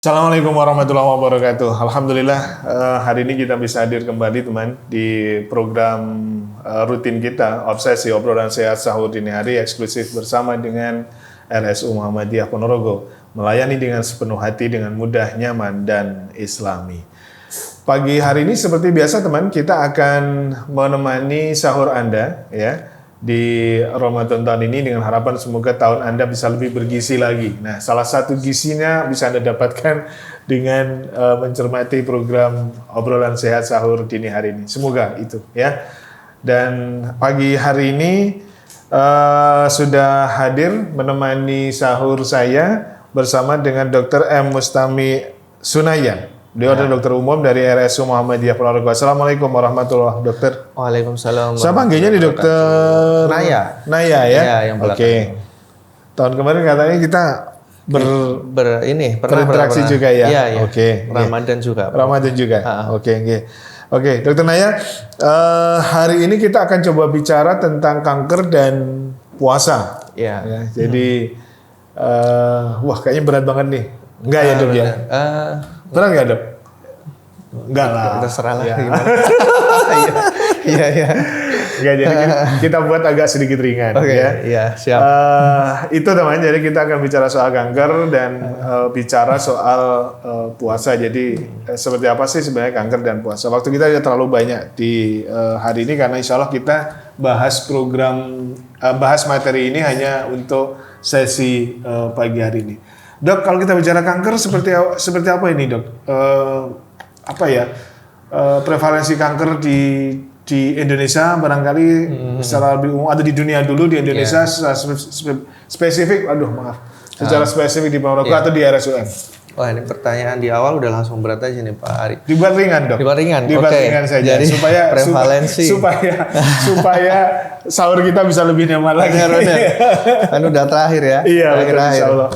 Assalamualaikum warahmatullahi wabarakatuh. Alhamdulillah hari ini kita bisa hadir kembali teman di program rutin kita Obsesi Obrolan Sehat Sahur Dini Hari eksklusif bersama dengan RSU Muhammadiyah Ponorogo, melayani dengan sepenuh hati, dengan mudah, nyaman, dan islami. Pagi hari ini seperti biasa teman, kita akan menemani sahur Anda ya di Ramadan tahun ini dengan harapan semoga tahun Anda bisa lebih bergizi lagi. Nah, salah satu gizinya bisa Anda dapatkan dengan mencermati program obrolan sehat sahur dini hari ini. Semoga itu ya. Dan pagi hari ini sudah hadir menemani sahur saya bersama dengan Dr. M. Mustami Sunayan. Dia adalah dokter umum dari RSU Muhammadiyah Ponorogo. Assalamualaikum warahmatullahi wabarakatuh, dokter. Waalaikumsalam. Saya panggilnya di dokter Naya. Naya ya. Iya, yang belakang. Oke. Tahun kemarin katanya kita berinteraksi juga ya. Iya, iya. Oke. Ramadan juga. Ramadan juga. Oke, oke. Oke, dokter Naya. Hari ini kita akan coba bicara tentang kanker dan puasa. Iya. Ya, jadi, wah kayaknya berat banget nih. Enggak ya dok ya? Berat nggak dok? Enggak lah. Terserah lah ya. gimana. Iya, iya. Enggak, jadi kita buat agak sedikit ringan. Oke, ya. iya, siap. Itu teman, jadi kita akan bicara soal kanker dan bicara soal puasa. Jadi seperti apa sih sebenarnya kanker dan puasa? Waktu kita tidak terlalu banyak di hari ini karena insya Allah kita bahas materi ini hanya untuk sesi pagi hari ini. Dok, kalau kita bicara kanker seperti apa ini dok? Prevalensi kanker di Indonesia barangkali secara lebih umum, ada di dunia dulu, di Indonesia secara spesifik, secara spesifik di Ponorogo atau di RSUM? Wah, ini pertanyaan di awal udah langsung berat aja nih Pak Ari. Dibuat ringan dok. Dibuat ringan. Dibuat ringan saja. Jadi supaya prevalensi. supaya sahur kita bisa lebih nyaman lagi. Kan udah terakhir ya. Iya, betul, insya Allah.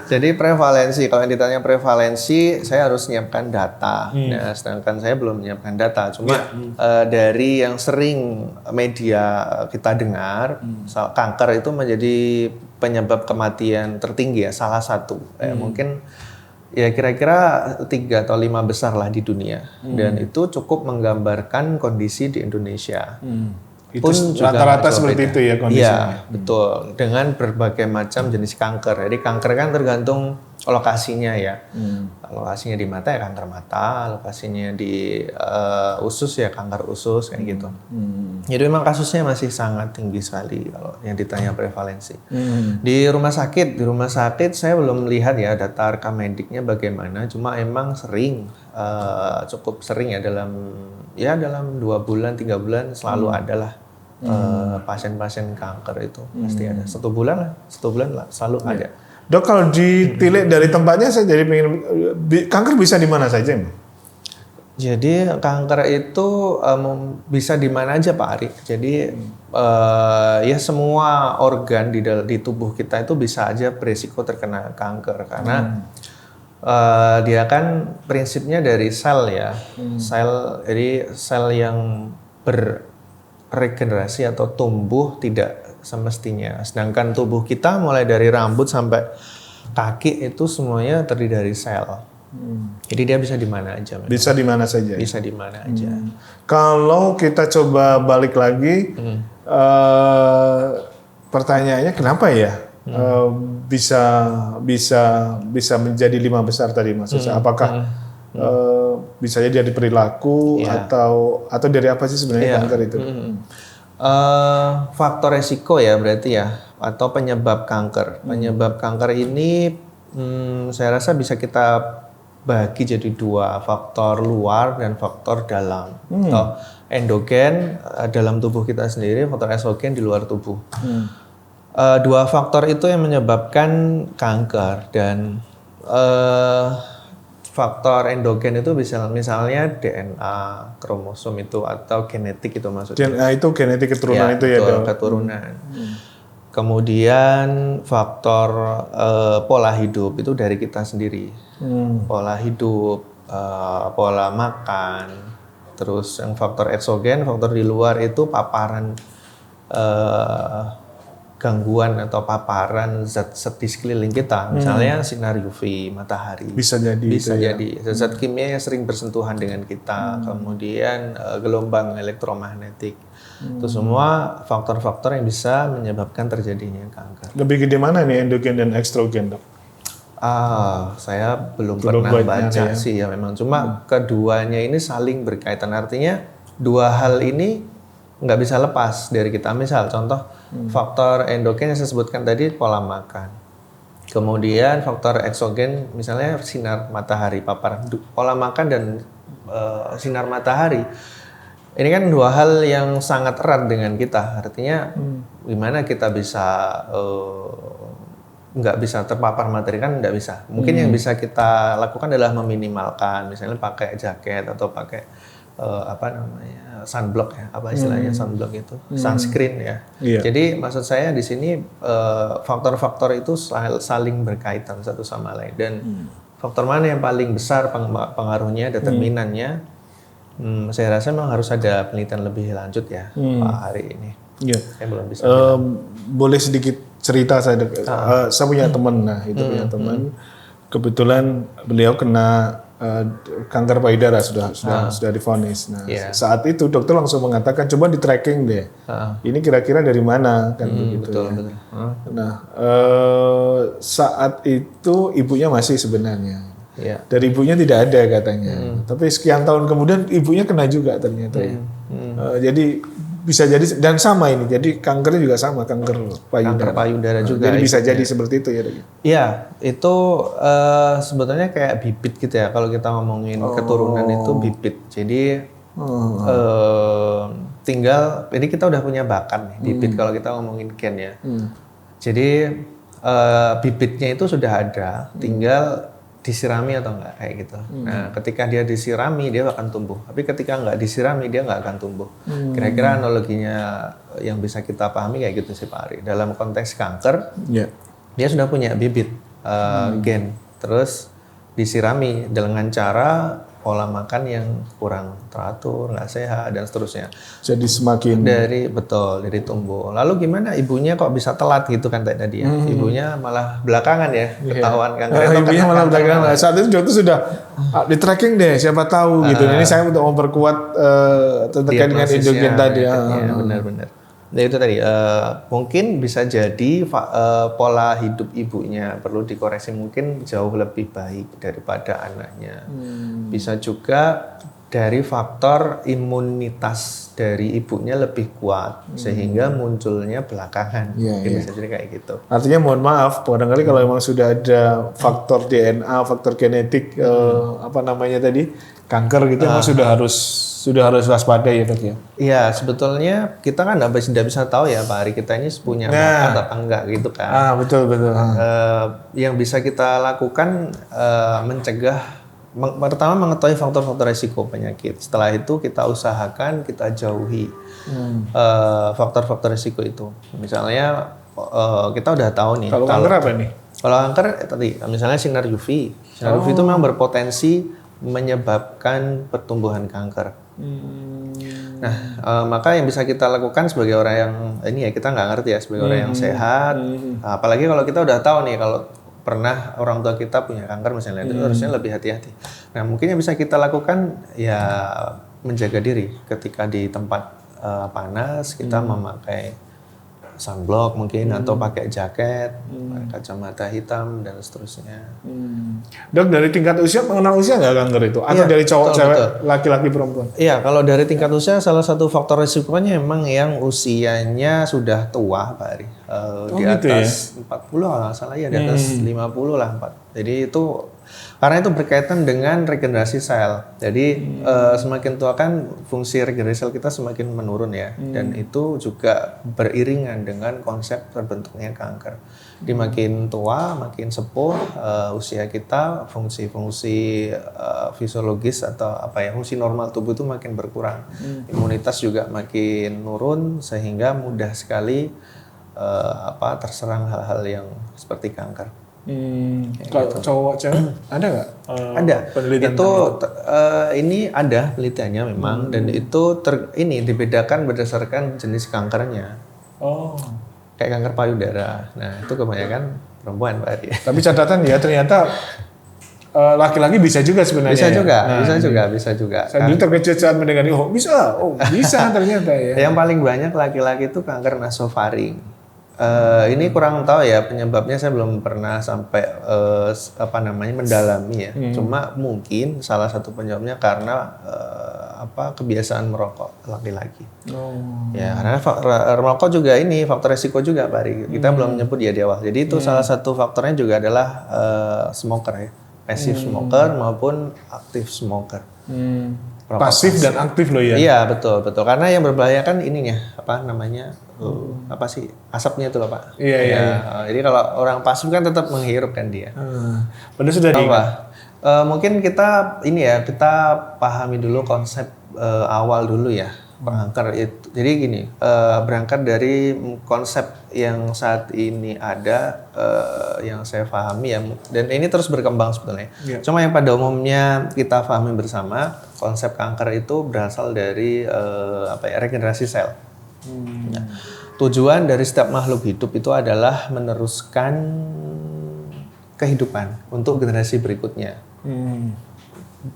Jadi prevalensi, kalau yang ditanya prevalensi, saya harus menyiapkan data. Nah, sedangkan saya belum menyiapkan data. Cuma dari yang sering media kita dengar, kanker itu menjadi penyebab kematian tertinggi ya, salah satu. Mungkin ya kira-kira 3 atau 5 besar lah di dunia. Dan itu cukup menggambarkan kondisi di Indonesia. Itu rata-rata seperti itu ya kondisinya. Iya, betul. Dengan berbagai macam jenis kanker. Jadi kanker kan tergantung lokasinya ya. Lokasinya di mata ya kanker mata, lokasinya di usus ya kanker usus kayak gitu. Jadi memang kasusnya masih sangat tinggi sekali kalau yang ditanya prevalensi. Di rumah sakit saya belum melihat ya data rekam mediknya bagaimana. Cuma emang cukup sering ya dalam 2 bulan 3 bulan selalu ada lah pasien-pasien kanker itu pasti ada. 1 bulan lah selalu ada. Dok, kalau ditilik dari tempatnya saya jadi pengen, kanker bisa di mana saja? Jadi kanker itu bisa di mana aja Pak Ari. Jadi ya semua organ di tubuh kita itu bisa aja berisiko terkena kanker karena dia kan prinsipnya dari sel ya. Jadi sel yang beregenerasi atau tumbuh tidak semestinya. Sedangkan tubuh kita mulai dari rambut sampai kaki itu semuanya terdiri dari sel. Jadi dia bisa di mana aja. Bisa di mana saja. Bisa di mana aja. Kalau kita coba balik lagi, pertanyaannya kenapa ya bisa menjadi 5 besar tadi maksud saya? Apakah bisa jadi dari perilaku atau dari apa sih sebenarnya kanker itu? Faktor resiko ya berarti ya, atau penyebab kanker. Penyebab kanker ini saya rasa bisa kita bagi jadi 2, faktor luar dan faktor dalam. Atau endogen dalam tubuh kita sendiri, faktor eksogen di luar tubuh. 2 faktor itu yang menyebabkan kanker dan faktor endogen itu bisa misalnya DNA, kromosom itu atau genetik itu maksudnya. DNA itu genetik keturunan ya, itu ya dok. Keturunan. Kemudian faktor pola hidup itu dari kita sendiri. Pola hidup, pola makan. Terus yang faktor eksogen, faktor di luar itu paparan gangguan atau paparan zat-zat di sekeliling kita, misalnya sinar UV matahari. Bisa jadi. Bisa itu ya. jadi zat-zat kimia yang sering bersentuhan dengan kita, kemudian gelombang elektromagnetik. Itu semua faktor-faktor yang bisa menyebabkan terjadinya kanker. Lebih gede mana nih endogen dan ekstrogen, Dok? Saya belum Belum pernah banyak baca ya. sih ya memang. Cuma keduanya ini saling berkaitan. Artinya dua hal ini nggak bisa lepas dari kita. Misal contoh faktor endogen yang saya sebutkan tadi pola makan. Kemudian faktor eksogen misalnya sinar matahari, paparan. Pola makan dan sinar matahari. Ini kan dua hal yang sangat erat dengan kita. Artinya gimana kita bisa nggak bisa terpapar materi kan nggak bisa. Mungkin yang bisa kita lakukan adalah meminimalkan, misalnya pakai jaket atau pakai sunblock ya, apa istilahnya sunblock itu, sunscreen ya. Iya. Jadi maksud saya di sini faktor-faktor itu saling berkaitan satu sama lain dan faktor mana yang paling besar pengaruhnya, determinannya, saya rasa memang harus ada penelitian lebih lanjut ya Pak Hari ini. Iya. Saya belum bisa. Boleh sedikit cerita saya, saya punya teman, punya teman, kebetulan beliau kena kanker payudara sudah divonis. Nah, saat itu dokter langsung mengatakan coba di tracking deh, ini kira-kira dari mana kan begitu. Betul, ya. betul. Nah, saat itu ibunya masih sebenarnya. Iya. Dari ibunya tidak ada katanya, tapi sekian tahun kemudian ibunya kena juga ternyata. Ya. Jadi bisa jadi dan sama ini, jadi kankernya juga sama, kanker payudara. Kanker payudara juga. Jadi bisa jadi seperti itu ya dok. Iya, itu sebetulnya kayak bibit gitu ya. Kalau kita ngomongin keturunan itu bibit. Jadi tinggal, ini kita udah punya bakat nih bibit kalau kita ngomongin gen ya. Jadi bibitnya itu sudah ada, tinggal disirami atau enggak kayak gitu. Nah, ketika dia disirami dia akan tumbuh. Tapi ketika enggak disirami dia enggak akan tumbuh. Kira-kira analoginya yang bisa kita pahami kayak gitu sih Pak Ari. Dalam konteks kanker, dia sudah punya bibit gen, terus disirami dengan cara pola makan yang kurang teratur, nggak sehat dan seterusnya. Jadi semakin dari tumbuh. Lalu gimana ibunya kok bisa telat gitu kan tadi ya? Ibunya malah belakangan ya ketahuan kanker. Ibunya malah belakangan. Saat itu dokter sudah di tracking deh, siapa tahu gitu. Ini saya untuk memperkuat terkait dengan endogen tadi. Ya, benar-benar. Nah itu tadi mungkin bisa jadi pola hidup ibunya perlu dikoreksi mungkin jauh lebih baik daripada anaknya. Bisa juga dari faktor imunitas dari ibunya lebih kuat sehingga munculnya belakangan. Bisa jadi kayak gitu. Artinya mohon maaf, barangkali kalau memang sudah ada faktor DNA, faktor genetik kanker gitu memang sudah harus waspada ya dok ya? Iya sebetulnya kita kan tidak bisa tahu ya Pak Ari kita ini punya bakat atau enggak gitu kan. Betul. Yang bisa kita lakukan mencegah, pertama mengetahui faktor-faktor risiko penyakit. Setelah itu kita usahakan kita jauhi faktor-faktor risiko itu. Misalnya kita udah tahu nih. Kalau kanker apa nih? Kalau kanker tadi misalnya sinar UV. Sinar UV itu memang berpotensi menyebabkan pertumbuhan kanker. Nah, maka yang bisa kita lakukan sebagai orang yang ini ya kita nggak ngerti ya sebagai orang yang sehat, apalagi kalau kita udah tahu nih kalau pernah orang tua kita punya kanker misalnya, itu harusnya lebih hati-hati. Nah, mungkin yang bisa kita lakukan ya menjaga diri ketika di tempat panas kita memakai sunblock mungkin atau pakai jaket, kacamata hitam dan seterusnya. Dok, dari tingkat usia mengenal usia nggak kanker itu? Atau dari cowok, cewek, laki-laki, perempuan? Iya, kalau dari tingkat usia salah satu faktor risikonya memang yang usianya sudah tua, Pak Ari. Di atas 40 kalau nggak salah ya, di atas 50 lah. Jadi itu karena itu berkaitan dengan regenerasi sel. Jadi semakin tua kan fungsi regenerasi sel kita semakin menurun ya. Dan itu juga beriringan dengan konsep terbentuknya kanker. Di makin tua, makin sepuh usia kita, fungsi-fungsi fisiologis atau fungsi normal tubuh itu makin berkurang. Imunitas juga makin menurun sehingga mudah sekali terserang hal-hal yang seperti kanker. Kalau cowok cewek ada nggak? Ada. Penelitian itu ini ada penelitiannya memang dan itu dibedakan berdasarkan jenis kankernya. kayak kanker payudara. Nah, itu kebanyakan perempuan Pak Ari. Tapi catatan ya ternyata laki-laki bisa juga sebenarnya. Bisa juga, Nah, bisa juga. Saya dulu terkejut saat mendengar ini, bisa ternyata ya. Yang paling banyak laki-laki itu kanker nasofaring. Ini kurang tahu ya penyebabnya, saya belum pernah sampai mendalami ya. Cuma mungkin salah satu penyebabnya karena kebiasaan merokok laki-laki. Ya, karena merokok juga ini faktor resiko juga Pak Ari. Kita belum menyebut ya di awal. Jadi itu salah satu faktornya juga adalah smoker ya. Passive smoker maupun active smoker. Pasif dan aktif loh ya. Iya, betul. Karena yang berbahaya kan ininya, asapnya itu loh Pak. Iya. Jadi kalau orang pasif kan tetap menghirup kan dia. Benar sudah Mungkin kita pahami dulu konsep awal dulu ya. Kanker itu. Jadi gini, berangkat dari konsep yang saat ini ada, yang saya pahami ya, dan ini terus berkembang sebetulnya. Yeah. Cuma yang pada umumnya kita pahami bersama, konsep kanker itu berasal dari regenerasi sel. Nah, tujuan dari setiap makhluk hidup itu adalah meneruskan kehidupan untuk generasi berikutnya.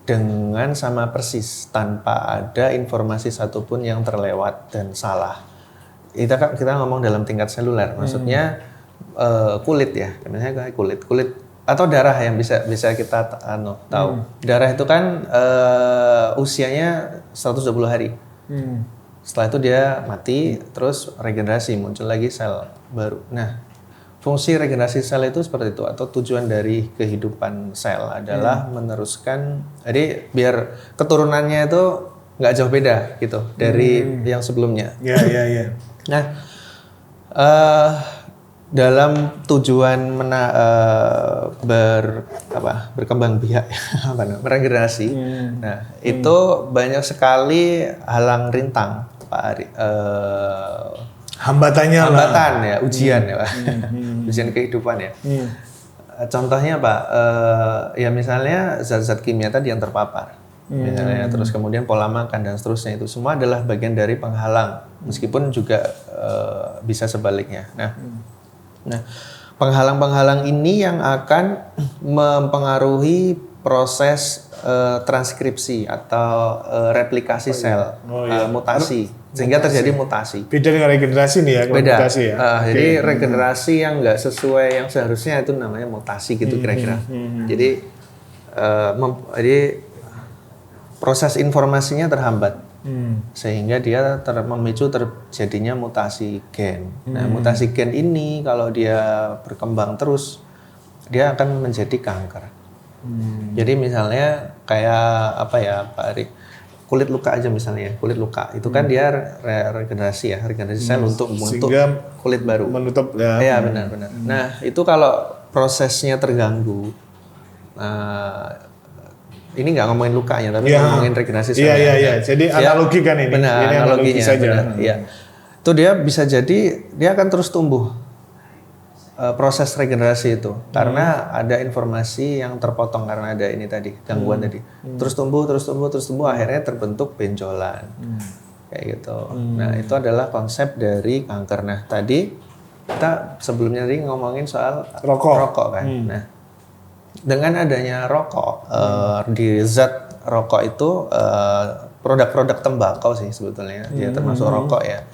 Dengan sama persis tanpa ada informasi satupun yang terlewat dan salah. Kita ngomong dalam tingkat seluler, maksudnya kulit ya, misalnya kulit atau darah yang bisa kita tahu. Darah itu kan usianya 120 hari. Setelah itu dia mati, terus regenerasi, muncul lagi sel baru. Nah, fungsi regenerasi sel itu seperti itu, atau tujuan dari kehidupan sel adalah meneruskan, jadi biar keturunannya itu nggak jauh beda gitu dari yang sebelumnya. Iya. Nah, dalam tujuan berkembang biak, meregenerasi. Nah, itu banyak sekali halang rintang, Pak Ari. Hambatan ya, ujian ya Pak. Ujian kehidupan ya. Contohnya Pak, ya misalnya zat-zat kimia tadi yang terpapar. Misalnya, terus kemudian pola makan dan seterusnya, itu semua adalah bagian dari penghalang. Meskipun juga bisa sebaliknya. Nah, penghalang-penghalang ini yang akan mempengaruhi proses transkripsi atau replikasi sel, mutasi. Sehingga terjadi mutasi. Beda dengan regenerasi nih ya, mutasi ya. Jadi regenerasi yang nggak sesuai yang seharusnya itu namanya mutasi gitu kira-kira. Jadi proses informasinya terhambat, sehingga dia memicu terjadinya mutasi gen. Nah, mutasi gen ini kalau dia berkembang terus, dia akan menjadi kanker. Jadi misalnya kayak Pak Ari? Kulit luka aja misalnya, kulit luka itu kan dia regenerasi sel untuk membentuk kulit baru. Menutup ya. Iya, benar. Nah, itu kalau prosesnya terganggu, ini nggak ngomongin lukanya, tapi ngomongin regenerasi sel. Iya. Jadi analogi kan ini. Benar, ini analoginya saja. Iya. Itu dia bisa jadi dia akan terus tumbuh. Proses regenerasi itu karena ada informasi yang terpotong karena ada ini tadi gangguan tadi, terus tumbuh akhirnya terbentuk benjolan kayak gitu. Nah, itu adalah konsep dari kanker. Nah, tadi kita sebelumnya tadi ngomongin soal rokok kan. Nah, dengan adanya rokok, di zat rokok itu produk-produk tembakau sih sebetulnya, dia termasuk rokok ya.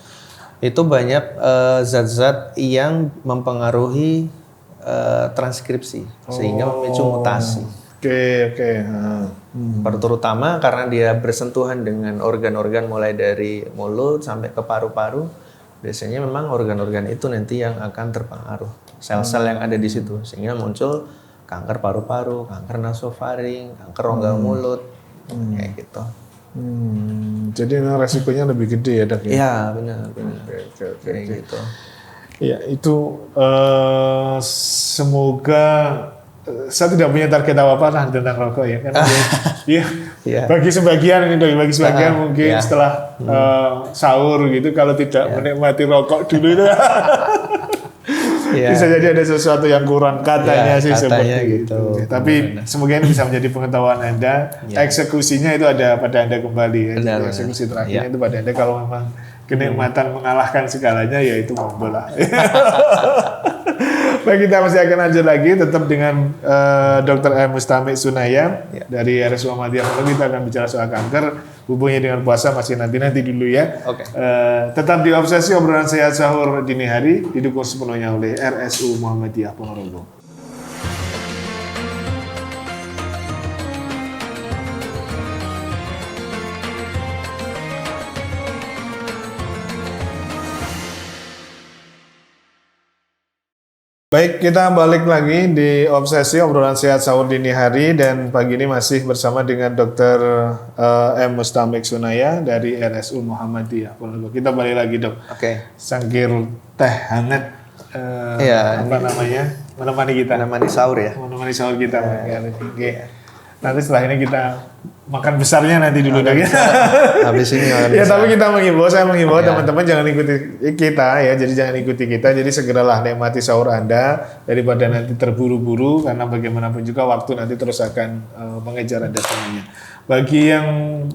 Itu banyak zat-zat yang mempengaruhi transkripsi sehingga memicu mutasi. Oke. Terutama karena dia bersentuhan dengan organ-organ mulai dari mulut sampai ke paru-paru. Biasanya memang organ-organ itu nanti yang akan terpengaruh, sel-sel yang ada di situ, sehingga muncul kanker paru-paru, kanker nasofaring, kanker rongga mulut, kayak gitu. Jadi resikonya lebih gede ya Dok? Iya, benar. Oke. Gitu. Ya, itu semoga saya tidak punya target apa-apa lah tentang rokok ya kan. Bagi sebagian mungkin setelah sahur gitu, kalau tidak menikmati rokok dulu itu Iya. Bisa jadi ada sesuatu yang kurang katanya Ya, sih katanya seperti gitu. itu. Tapi semoga ini bisa menjadi pengetahuan Anda. Ya. Eksekusinya itu ada pada Anda kembali ya. Benar, Jadi eksekusi terakhirnya Ya. itu pada Anda. Kalau memang kenikmatan mengalahkan segalanya ya itu monggo lah. Baik, kita masih akan lanjut lagi tetap dengan Dr. M. Mustamik Sunaya dari RSU Muhammadiyah. Kita akan bicara soal kanker. Hubungnya dengan puasa masih nanti dulu ya. Oke. Tetap di Obsesi Obrolan Sehat Sahur Dini Hari didukung sepenuhnya oleh RSU Muhammadiyah Ponorogo. Baik, kita balik lagi di Obsesi Obrolan Sehat Sahur Dini Hari dan pagi ini masih bersama dengan Dr. M. Mustamik Sunaya dari RSU Muhammadiyah Ponorogo. Kita balik lagi, Dok. Oke. Sangkir teh hangat Iya, apa namanya? Menemani kita. Menemani sahur ya. Menemani sahur kita. Oke. Nanti setelah ini kita makan besarnya nanti dulu deh. Habis ini makan Ya, besar. tapi saya menghimbau Ya. teman-teman jangan ikuti kita ya. Jadi jangan ikuti kita. Jadi segeralah nikmati sahur Anda daripada nanti terburu-buru karena bagaimanapun juga waktu nanti terus akan mengejar Anda semuanya. Bagi yang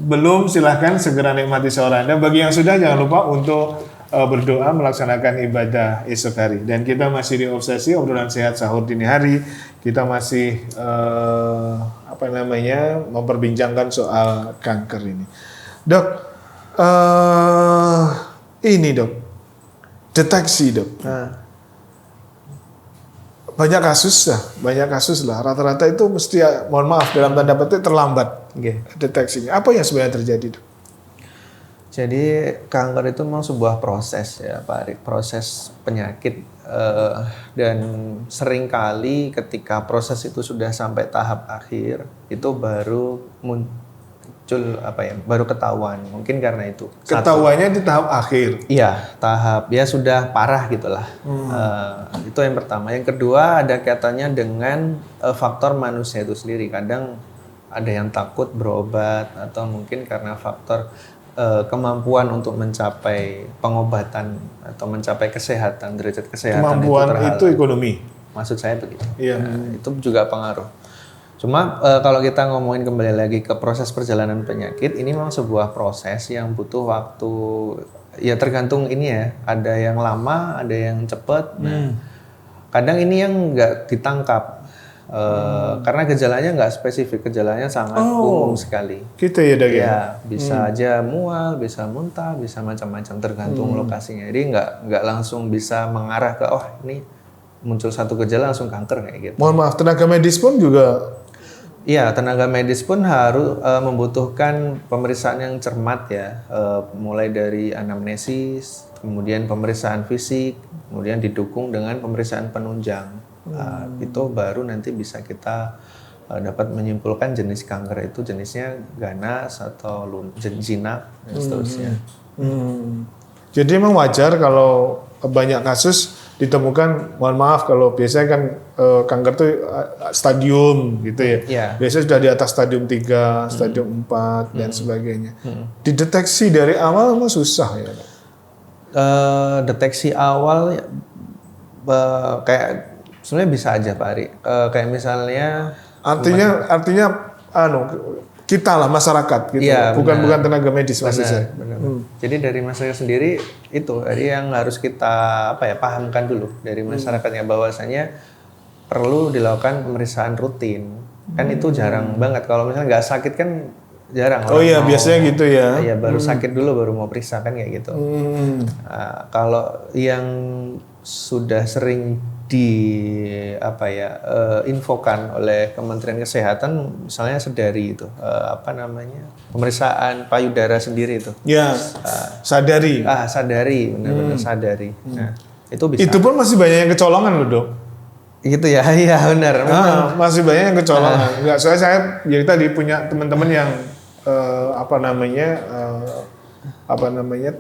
belum silahkan segera nikmati sahur Anda. Bagi yang sudah jangan lupa untuk berdoa melaksanakan ibadah esok hari. Dan kita masih di Obsesi Obrolan Sehat Sahur Dini Hari. Kita masih memperbincangkan soal kanker ini. Dok, ini dok, deteksi dok. Banyak kasus lah. Rata-rata itu mesti, mohon maaf dalam tanda petik terlambat deteksinya. Apa yang sebenarnya terjadi dok? Jadi kanker itu memang sebuah proses ya Pak Arik, proses penyakit dan seringkali ketika proses itu sudah sampai tahap akhir itu baru muncul baru ketahuan, mungkin karena itu. Ketahuannya di tahap akhir? Iya, tahap ya sudah parah gitulah. Itu yang pertama. Yang kedua ada kaitannya dengan faktor manusia itu sendiri. Kadang ada yang takut berobat atau mungkin karena faktor kemampuan untuk mencapai pengobatan atau mencapai kesehatan, derajat kesehatan kemampuan itu ekonomi. Maksud saya begitu. Iya. Nah, itu juga pengaruh. Cuma kalau kita ngomongin kembali lagi ke proses perjalanan penyakit, ini memang sebuah proses yang butuh waktu. Ya tergantung ini ya. Ada yang lama, ada yang cepat. Nah, kadang ini yang nggak ditangkap. Karena gejalanya nggak spesifik, gejalanya sangat umum sekali. Gitu ya dok ya? Ya, bisa aja mual, bisa muntah, bisa macam-macam tergantung lokasinya. Jadi nggak langsung bisa mengarah ke ini muncul satu gejala langsung kanker kayak gitu. Mohon maaf, tenaga medis pun juga? Iya, tenaga medis pun harus membutuhkan pemeriksaan yang cermat ya, mulai dari anamnesis, kemudian pemeriksaan fisik, kemudian didukung dengan pemeriksaan penunjang. Itu baru nanti bisa kita dapat menyimpulkan jenis kanker itu jenisnya ganas atau jinak dan seterusnya. Jadi memang wajar kalau banyak kasus ditemukan, mohon maaf kalau biasanya kan kanker itu stadium gitu ya. Iya. Biasanya sudah di atas stadium 3, stadium 4 dan sebagainya. Dideteksi dari awal memang susah ya. Deteksi awal kayak sebenarnya bisa aja Pak Ari. Kayak misalnya artinya kita lah masyarakat gitu. Iya, bukan benar. tenaga medis maksud saya. Benar. Jadi dari masyarakat sendiri itu yang harus kita pahamkan dulu dari masyarakatnya bahwasanya perlu dilakukan pemeriksaan rutin. Kan itu jarang banget kalau misalnya nggak sakit kan jarang. Oh iya, biasanya gitu ya. Iya, baru sakit dulu baru mau periksa kan kayak gitu. Kalau yang sudah sering infokan oleh Kementerian Kesehatan misalnya sedari itu pemeriksaan payudara sendiri itu. Ya, sadari. Sadari, benar-benar sadari. Nah, itu bisa. Itu pun masih banyak yang kecolongan loh dok. Gitu ya, iya benar. Masih banyak yang kecolongan. Enggak, soalnya saya jadi tadi punya teman-teman yang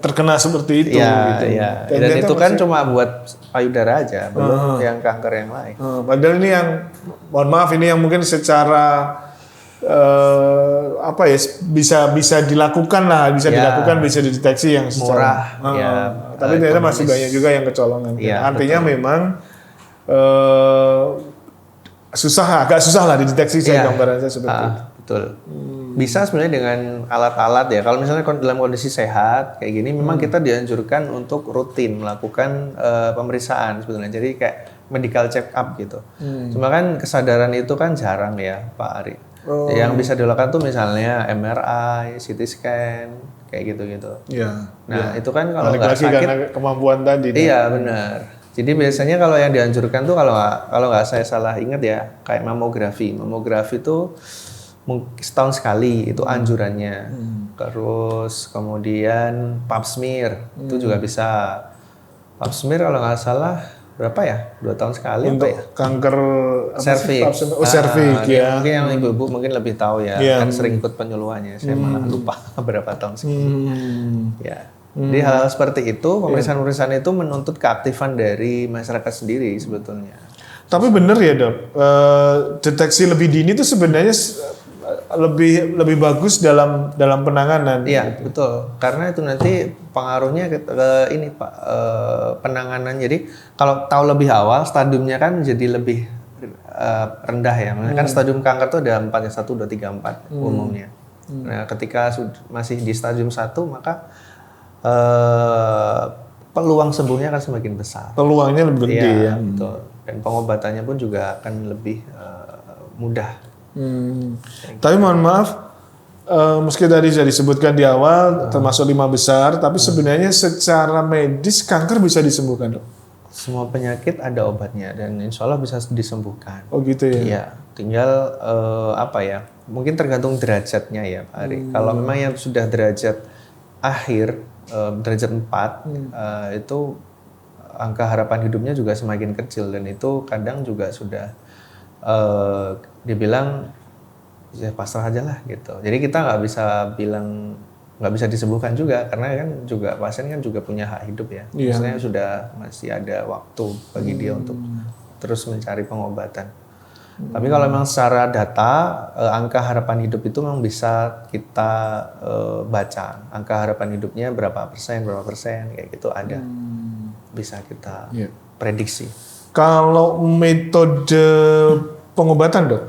terkena seperti itu. Ya, gitu. ya. Dan itu kan cuma buat payudara aja, belum yang kanker yang lain. Padahal ini yang, mohon maaf, ini yang mungkin secara bisa dilakukan lah, dilakukan, bisa dideteksi yang murah. tapi ternyata masih banyak juga yang kecolongan. Ya, artinya memang agak susah lah dideteksi Iya. gambarannya seperti itu. Betul. Bisa sebenarnya dengan alat-alat ya. Kalau misalnya dalam kondisi sehat kayak gini, memang kita dianjurkan untuk rutin melakukan pemeriksaan sebetulnya. Jadi kayak medical check up gitu. Cuma kan kesadaran itu kan jarang ya, Pak Ari. Yang bisa dilakukan tuh misalnya MRI, CT scan, kayak gitu-gitu. Iya. Nah itu kan kalau Balik nggak lagi sakit, karena kemampuan tadi. iya benar. Jadi biasanya kalau yang dianjurkan tuh kalau nggak saya salah ingat ya, kayak mamografi. Mamografi tuh setahun sekali itu anjurannya. Terus kemudian pap smear itu juga bisa. Pap smear kalau nggak salah berapa ya? 2 tahun sekali Untuk apa ya? kanker Cervix. cervix ya. Mungkin yang ibu-ibu mungkin lebih tahu ya. Iya. Kan sering ikut penyuluhannya. Saya malah lupa berapa tahun sekali. Ya. Hmm. Jadi hal-hal seperti itu, pemeriksaan-pemeriksaan itu menuntut keaktifan dari masyarakat sendiri sebetulnya. Tapi benar ya dok, deteksi lebih dini itu sebenarnya lebih bagus dalam penanganan. Iya betul, karena itu nanti pengaruhnya ke ini Pak, penanganan. Jadi kalau tahu lebih awal, stadiumnya kan jadi lebih rendah ya. Kan stadium kanker itu ada 4 ya, 1, 2, 3, 4 umumnya. Nah ketika masih di stadium 1 maka peluang sembuhnya akan semakin besar. Peluangnya lebih gede ya. Betul. Dan pengobatannya pun juga akan lebih mudah. Tapi mohon maaf, meski tadi sudah disebutkan di awal termasuk 5 besar, tapi sebenarnya secara medis kanker bisa disembuhkan dok? Semua penyakit ada obatnya dan insya Allah bisa disembuhkan. Oh gitu ya? Iya, tinggal apa ya? Mungkin tergantung derajatnya ya Pak Ari. Kalau memang yang sudah derajat akhir, derajat 4, itu angka harapan hidupnya juga semakin kecil dan itu kadang juga sudah dibilang ya pasrah aja lah gitu. Jadi kita nggak bisa bilang nggak bisa disembuhkan juga karena kan juga pasien kan juga punya hak hidup ya. Iya. Maksudnya sudah masih ada waktu bagi dia untuk terus mencari pengobatan. Tapi kalau memang secara data angka harapan hidup itu memang bisa kita baca. Angka harapan hidupnya berapa persen kayak gitu ada. Bisa kita prediksi. Kalau metode pengobatan dok,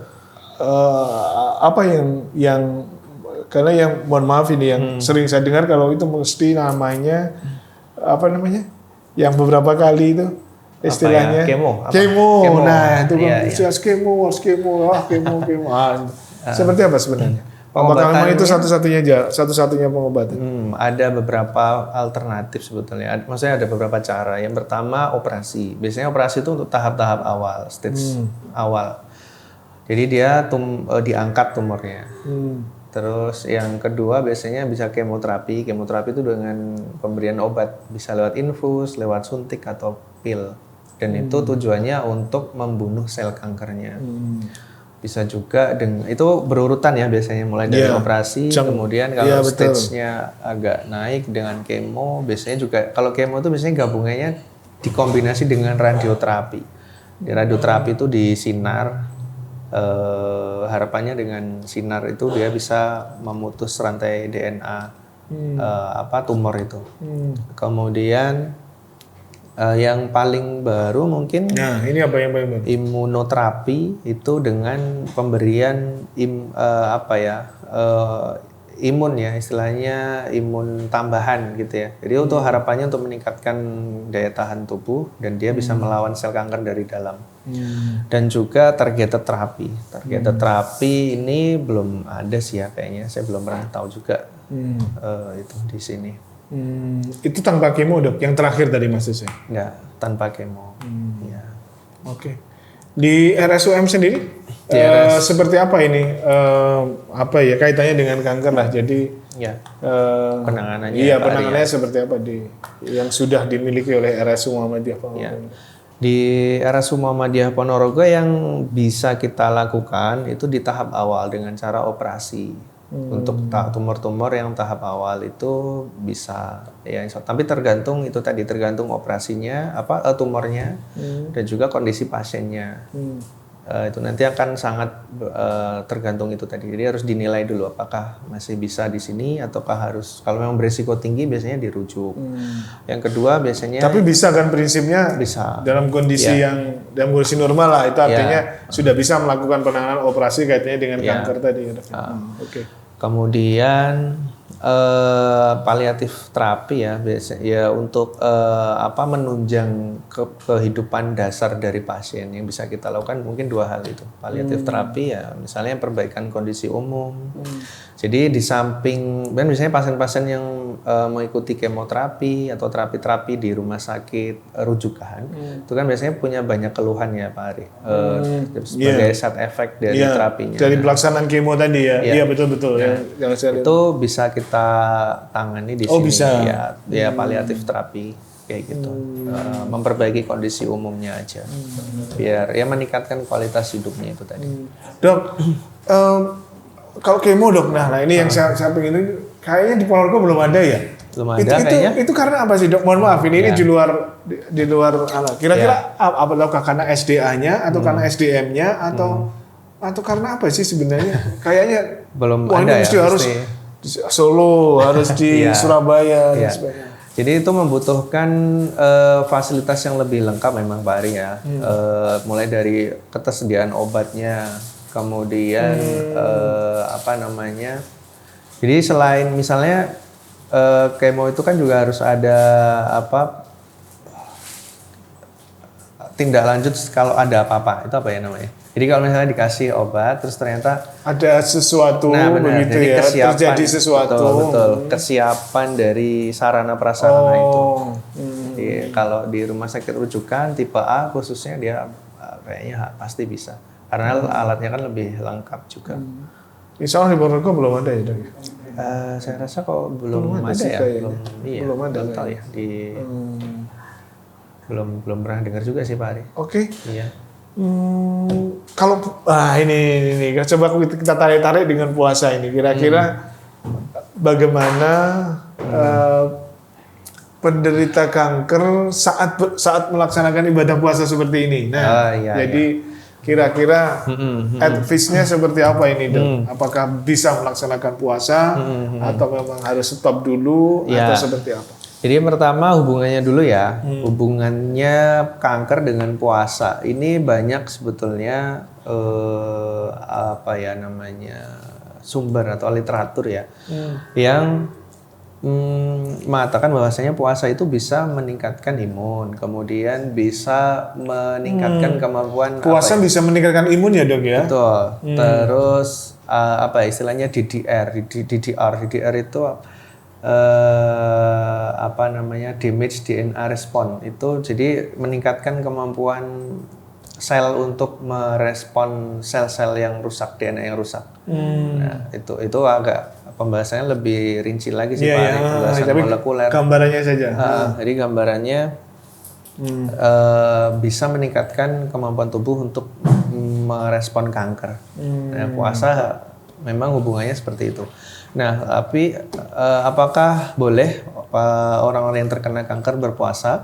apa yang karena yang mohon maaf ini yang sering saya dengar kalau itu mesti namanya apa namanya, yang beberapa kali itu istilahnya kemo. Nah itu iya. kemo. Seperti apa sebenarnya? Apakah memang itu satu-satunya pengobatan? Ada beberapa alternatif sebetulnya. Maksudnya ada beberapa cara. Yang pertama operasi. Biasanya operasi itu untuk tahap-tahap awal, stage awal. Jadi dia diangkat tumornya. Terus yang kedua biasanya bisa kemoterapi. Kemoterapi itu dengan pemberian obat. Bisa lewat infus, lewat suntik atau pil. Dan itu tujuannya untuk membunuh sel kankernya. Bisa juga itu berurutan ya biasanya mulai dari operasi, kemudian kalau stage-nya agak naik dengan kemo, biasanya juga kalau kemo itu biasanya gabungannya dikombinasi dengan radioterapi. Di radioterapi itu di sinar, harapannya dengan sinar itu dia bisa memutus rantai DNA tumor itu. Kemudian yang paling baru mungkin ini apa yang paling baru? Imunoterapi itu dengan pemberian imun ya, istilahnya imun tambahan gitu ya. Jadi untuk harapannya untuk meningkatkan daya tahan tubuh dan dia bisa melawan sel kanker dari dalam. Dan juga targeted terapi. Targeted terapi ini belum ada sih ya kayaknya, saya belum pernah tahu juga itu di sini. Itu tanpa kemo dok, yang terakhir tadi maksud saya? Enggak, tanpa kemo. Ya. Oke. Di RSUM sendiri seperti apa ini? Kaitannya dengan kanker lah. Jadi penanganannya. Iya, penanganannya seperti apa yang sudah dimiliki oleh RSU Muhammadiyah Ponorogo? Di RSU Muhammadiyah Ponorogo yang bisa kita lakukan itu di tahap awal dengan cara operasi. Untuk tumor-tumor yang tahap awal itu bisa ya, tapi tergantung operasinya tumornya dan juga kondisi pasiennya. Itu nanti akan sangat tergantung itu tadi. Jadi harus dinilai dulu apakah masih bisa di sini ataukah harus, kalau memang beresiko tinggi biasanya dirujuk. Yang kedua biasanya. Tapi bisa kan prinsipnya bisa dalam kondisi dalam kondisi normal lah, itu artinya sudah bisa melakukan penanganan operasi kaitannya dengan kanker tadi. Oke. Kemudian paliatif terapi ya biasanya ya untuk menunjang kehidupan dasar dari pasien yang bisa kita lakukan mungkin dua hal itu. Paliatif terapi ya misalnya perbaikan kondisi umum. Jadi di samping dan misalnya pasien-pasien yang mengikuti kemoterapi atau terapi-terapi di rumah sakit rujukan itu kan biasanya punya banyak keluhan ya Pak Ari sebagai side effect dari terapinya. Dari pelaksanaan kemo tadi ya. Iya betul-betul yang saya lihat. Itu bisa kita tangani di sini bisa. Ya paliatif terapi kayak gitu. Memperbaiki kondisi umumnya aja. Biar ya meningkatkan kualitas hidupnya itu tadi. Dok, kalau kemo dok, nah ini yang saya pengen, kayaknya di Ponorogo belum ada ya? Belum ada kayaknya. Itu karena apa sih dok? Mohon maaf, ini di luar kira-kira apakah karena SDA-nya atau karena SDM-nya atau karena apa sih sebenarnya? Kayaknya belum ada ya. Harus di Solo, harus di Surabaya dan sebagainya. Jadi itu membutuhkan fasilitas yang lebih lengkap memang Pak Ari ya. Mulai dari ketersediaan obatnya, kemudian jadi selain misalnya kemo itu kan juga harus ada tindak lanjut kalau ada apa-apa. Itu apa ya namanya? Jadi kalau misalnya dikasih obat terus ternyata ada sesuatu begitu jadi ya, kesiapan, terjadi sesuatu. Betul. Kesiapan dari sarana prasarana itu. Jadi kalau di rumah sakit rujukan tipe A khususnya dia kayaknya pasti bisa. Karena alatnya kan lebih lengkap juga. Insya Allah di Ponorogo belum ada ya dok? Saya rasa kok belum ada ya. Belum ada tahu ya. Belum pernah dengar juga sih Pak Ari. Oke. Iya. Kalau ini coba kita tarik dengan puasa ini, kira-kira bagaimana penderita kanker saat melaksanakan ibadah puasa seperti ini. Nah, jadi kira-kira advice-nya seperti apa ini dok? Apakah bisa melaksanakan puasa atau memang harus stop dulu atau seperti apa? Jadi yang pertama hubungannya dulu ya, hubungannya kanker dengan puasa. Ini banyak sebetulnya sumber atau literatur ya, yang mengatakan bahwasanya puasa itu bisa meningkatkan imun, kemudian bisa meningkatkan kemampuan. Puasa bisa meningkatkan imun ya dok ya? Betul. Terus istilahnya DDR itu damage DNA response itu jadi meningkatkan kemampuan sel untuk merespon sel-sel yang rusak, DNA yang rusak. Nah, itu agak pembahasannya lebih rinci lagi sih Pak, pembahasan molekuler. Gambarannya saja. Jadi gambarannya bisa meningkatkan kemampuan tubuh untuk merespon kanker. Nah, puasa memang hubungannya seperti itu. Nah, tapi apakah boleh orang-orang yang terkena kanker berpuasa?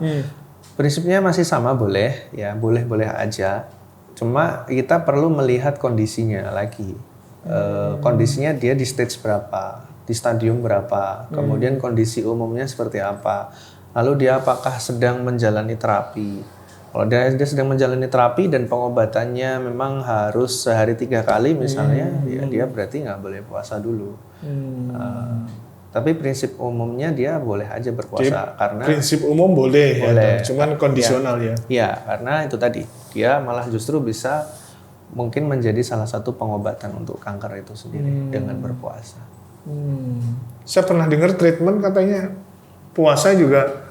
Prinsipnya masih sama, boleh ya, boleh aja. Cuma kita perlu melihat kondisinya lagi. Kondisinya dia di stage berapa, di stadium berapa, kemudian kondisi umumnya seperti apa. Lalu dia apakah sedang menjalani terapi? Kalau dia sedang menjalani terapi dan pengobatannya memang harus sehari 3 kali misalnya, ya dia berarti nggak boleh puasa dulu. Tapi prinsip umumnya dia boleh aja berpuasa. Jadi, karena prinsip umum boleh. Ya, cuman kondisional ya. Iya, karena itu tadi dia malah justru bisa mungkin menjadi salah satu pengobatan untuk kanker itu sendiri dengan berpuasa. Saya pernah dengar treatment katanya puasa juga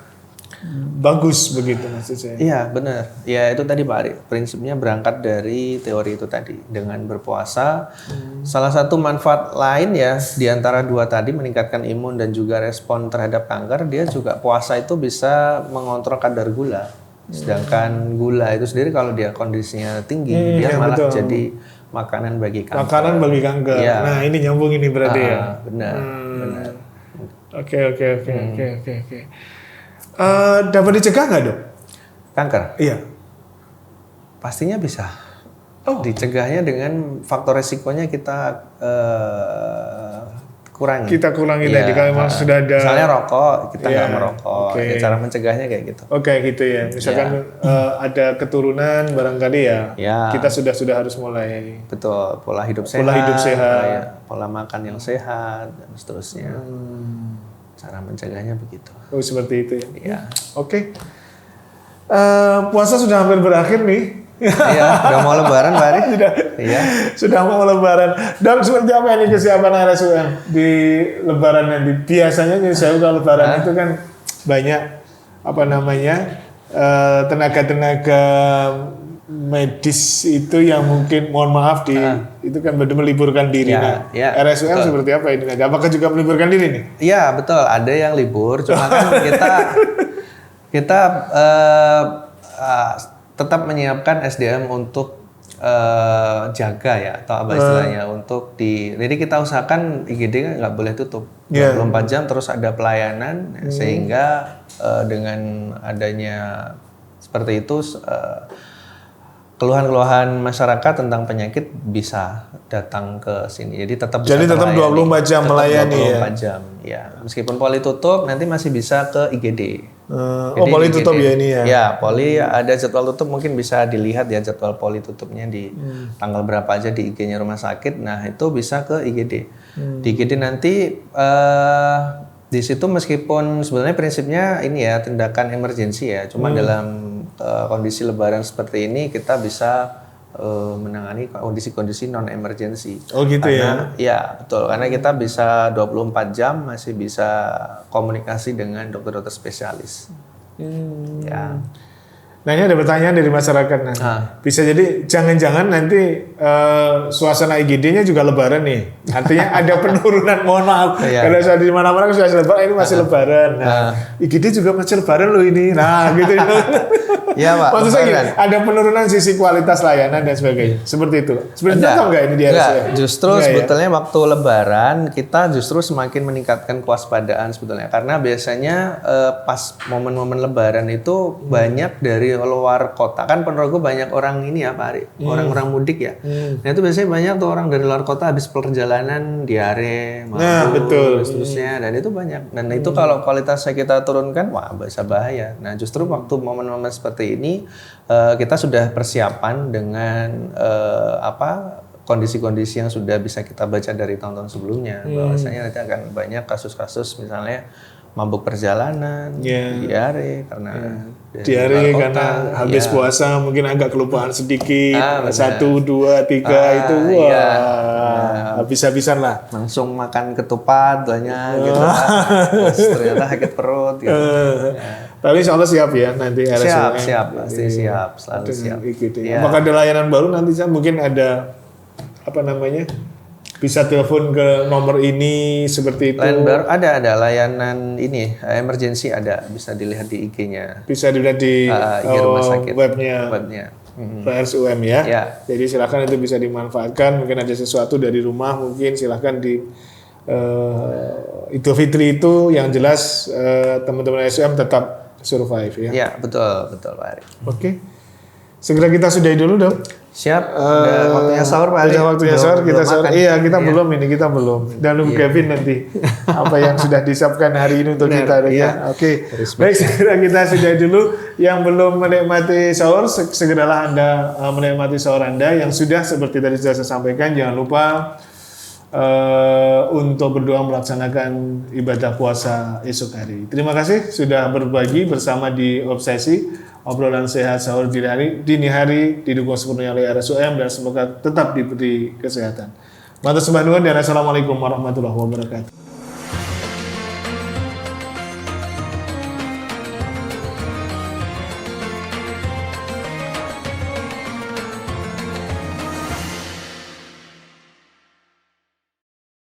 bagus begitu maksud saya. Iya benar. Ya itu tadi Pak Ari. Prinsipnya berangkat dari teori itu tadi. Dengan berpuasa, salah satu manfaat lain ya di antara dua tadi meningkatkan imun dan juga respon terhadap kanker, dia juga puasa itu bisa mengontrol kadar gula. Sedangkan gula itu sendiri kalau dia kondisinya tinggi, dia malah jadi makanan bagi kanker. Makanan bagi kanker. Ya. Nah ini nyambung ini berarti ya. Benar. Oke. Dapat dicegah nggak dok? Kanker? Iya. Pastinya bisa. Dicegahnya dengan faktor resikonya kita kurangi. Kita kurangi tadi kalau memang sudah ada. Misalnya rokok, kita nggak merokok. Oke. Ya, cara mencegahnya kayak gitu. Oke, gitu ya. Misalkan ada keturunan barangkali ya, kita sudah harus mulai. Betul, pola hidup sehat. Pola hidup sehat. Pola makan yang sehat dan seterusnya. Cara mencegahnya begitu. Oh, seperti itu ya. Iya. Oke. Puasa sudah hampir berakhir nih. Iya, udah mau lebaran, Pak Ari. Sudah mau lebaran. Dan seperti apa ini kesiapan RSUM di lebaran nanti? Biasanya nih saya kalau lebaran itu kan banyak tenaga-tenaga medis itu yang mungkin mohon maaf itu kan benar meliburkan diri. RSUM seperti apa ini? Apakah juga meliburkan diri nih? Iya, betul. Ada yang libur, cuma kan kita tetap menyiapkan SDM untuk jaga ya atau apa istilahnya untuk jadi kita usahakan IGD nggak boleh tutup 24 jam terus ada pelayanan sehingga dengan adanya seperti itu keluhan-keluhan masyarakat tentang penyakit bisa datang ke sini. Jadi tetap 24 jam melayani 24 jam ya. Meskipun poli tutup nanti masih bisa ke IGD. Poli tutup ya ini ya. Ya, poli ada jadwal tutup mungkin bisa dilihat ya jadwal poli tutupnya di tanggal berapa aja di IG-nya rumah sakit. Nah, itu bisa ke IGD. Di IGD nanti di situ meskipun sebenarnya prinsipnya ini ya tindakan emergensi ya. Cuma dalam kondisi lebaran seperti ini kita bisa menangani kondisi-kondisi non emergency. Oh gitu karena, ya. Betul, karena kita bisa 24 jam masih bisa komunikasi dengan dokter-dokter spesialis. Ya. Nah, ini ada pertanyaan dari masyarakat nanti. Bisa jadi jangan-jangan nanti suasana IGD-nya juga lebaran nih. Artinya ada penurunan, mohon maaf. Kalau saya di mana-mana sudah lebaran, ini masih lebaran. Nah, IGD juga masih lebaran loh ini. Nah, gitu. Ya, Pak. Maksud saya ada penurunan sisi kualitas layanan dan sebagainya. Seperti itu. Seperti itu enggak ini dia? Justru sebetulnya waktu lebaran kita justru semakin meningkatkan kewaspadaan sebetulnya. Karena biasanya pas momen-momen lebaran itu banyak dari luar kota. Kan Ponorogo banyak orang ini ya Pak Ari. Orang-orang mudik ya. Nah itu biasanya banyak tuh orang dari luar kota habis perjalanan diare, betul. Seterusnya. Dan itu banyak. Dan itu kalau kualitasnya kita turunkan, wah bisa bahaya. Nah justru waktu momen-momen seperti ini kita sudah persiapan dengan kondisi-kondisi yang sudah bisa kita baca dari tahun-tahun sebelumnya. Bahwasanya nanti akan banyak kasus-kasus misalnya mabuk perjalanan, diare karena habis puasa mungkin agak kelupaan sedikit, 1, 2, 3 itu habis-habisan lah. Langsung makan ketupat banyak gitu kan. Terus ternyata sakit perut gitu. Tapi insya Allah siap ya nanti RSUM. Siap, pasti siap, selalu siap. Gitu ya. Apakah ada layanan baru nanti mungkin ada bisa telepon ke nomor ini seperti itu. Layanan baru ada layanan ini emergency ada bisa dilihat di IG-nya. Bisa dilihat di IG rumah sakit. webnya. RSUM ya. Jadi silakan itu bisa dimanfaatkan. Mungkin ada sesuatu dari rumah mungkin silakan di Idul Fitri itu yang jelas teman-teman RSUM tetap survive ya. Ya betul Pak Ari. Oke. Segera kita sudahi dulu dong. Siap. Udah waktunya sahur Pak Ari. Udah waktunya sahur kita sahur. Iya kita belum. Dan nunggu Kevin nanti apa yang sudah disiapkan hari ini untuk kita ya. Oke. Baik segera kita sudahi dulu. Yang belum menikmati sahur segeralah Anda menikmati sahur Anda. Yang sudah seperti tadi sudah saya sampaikan jangan lupa untuk berdoa melaksanakan ibadah puasa esok hari. Terima kasih sudah berbagi bersama di Obsesi obrolan sehat sahur dini hari didukung sepenuhnya oleh RSUM dan semoga tetap diberi kesehatan. Matur sembah nuwun dan assalamualaikum warahmatullahi wabarakatuh.